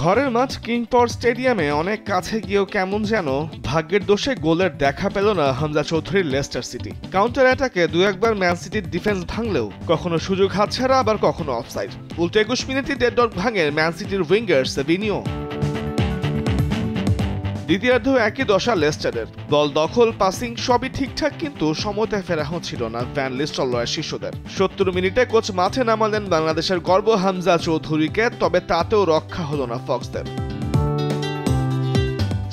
ঘরের মাঠ কিং পাওয়ার স্টেডিয়ামে অনেক কাছে গিয়েও কেমন যেন ভাগ্যের দোষে গোলের দেখা পেল না হামজা চৌধুরীর লেস্টার সিটি। কাউন্টার অ্যাটাকে দু একবার ম্যান সিটির ডিফেন্স ভাঙলেও কখনো সুযোগ হাতছাড়া, আবার কখনো অফসাইড। উল্টো 21 মিনিটে ডেড ডগ ভাঙেন ম্যান সিটির উইঙ্গার সেভিনিও। দ্বিতীয়ার্ধ একই দশা লেস্টারের। বল দখল, পাসিং সবই ঠিকঠাক, কিন্তু সময়তে ফেরা হচ্ছিল না ভ্যান লিস্টলয়ের শিশুদের। 70 মিনিটে কোচ মাঠে নামালেন বাংলাদেশের গর্ব হামজা চৌধুরীকে, তবে তাতেও রক্ষা হলো না ফক্সদের।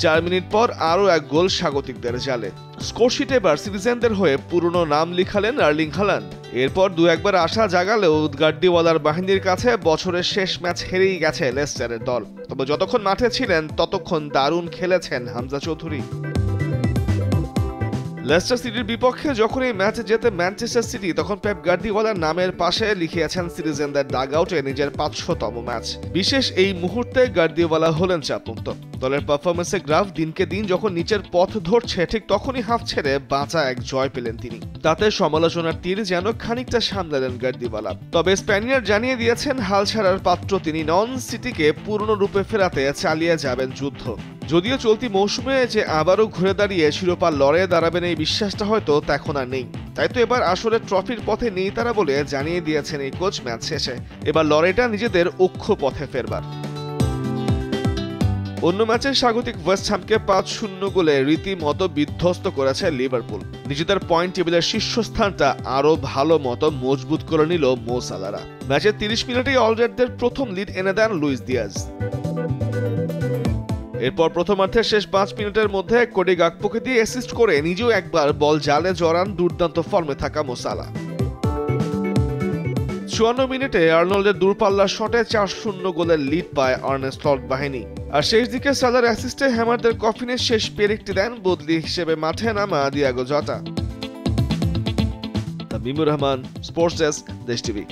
4 মিনিট পর আরও এক গোল স্বাগতিকদের জালে। স্কোরশিটে এবার সিটিজেনদের হয়ে পুরনো নাম লিখালেন আর্লিং হাল্যান্ড। এরপর দু একবার আশা জাগালেও গার্দিওয়ালার বাহিনীর কাছে বছরের শেষ ম্যাচ হেরেই গেছে লেস্টারের দল। তবে যতক্ষণ মাঠে ছিলেন ততক্ষণ দারুণ খেলেছেন হামজা চৌধুরী। লেস্টার সিটির বিপক্ষে যখন এই ম্যাচে জেতে ম্যানচেস্টার সিটি, তখন পেপ গার্দিওয়ালার নামের পাশে লিখিয়েছেন সিটিজেনদের ডাগআউটে নিজের 500তম ম্যাচ। বিশেষ এই মুহূর্তে গার্দিওয়ালা হলেন চাপমুক্ত। দলের পারফরমেন্সের গ্রাফ দিনকে দিন যখন নিচের পথ ধরছে, ঠিক তখনই হাফ ছেড়ে বাঁচা এক জয় পেলেন তিনি। তাতে সমালোচনার তীর যেন খানিকটা সামলালেন গার্দিওয়ালা। তবে স্প্যানিয়ার জানিয়ে দিয়েছেন হাল ছাড়ার পাত্র তিনি নন, সিটিকে পুরনো রূপে ফেরাতে চালিয়ে যাবেন যুদ্ধ। যদিও চলতি মৌসুমে যে আবারও ঘুরে দাঁড়িয়ে শিরোপা লড়ে দাঁড়াবেন এই বিশ্বাসটা হয়তো এখন আর নেই। তাই তো এবার আসলে ট্রফির পথে নেই তারা বলে জানিয়ে দিয়েছেন এই কোচ ম্যাচ শেষে। এবার লড়াইটা নিজেদের অক্ষ পথে ফেরবার। অন্য ম্যাচে স্বাগতিক ওয়েস্ট হ্যামকে 5-0 গোলে রীতিমতো বিধ্বস্ত করেছে লিভারপুল। নিজেদের পয়েন্ট টেবিলের শীর্ষস্থানটা আরও ভালো মতো মজবুত করে নিল মো সালারা। ম্যাচের 30 মিনিটেই অলরেডদের প্রথম লিড এনে দেন লুইস দিয়াজ। এরপর প্রথমার্ধের শেষ 5 মিনিটের মধ্যে কোডি গাকপোকে দিয়ে অ্যাসিস্ট করে নিজেও একবার বল জালে জড়ান দুর্দান্ত ফর্মে থাকা মো সালাহ। 54 মিনিটে আর্নল্ডের দূরপাল্লার শটে 4-0 গোলের লিড পায় আর্নে স্লট বাহিনী। আর শেষ দিকে সালার অ্যাসিস্টে হ্যামারদের কফিনের শেষ পেরেকটি দেন বদলি হিসেবে মাঠে নামা দিয়াগো জটা। তামিমুর রহমান, স্পোর্টস ডেস্ক, দেশ টিভি।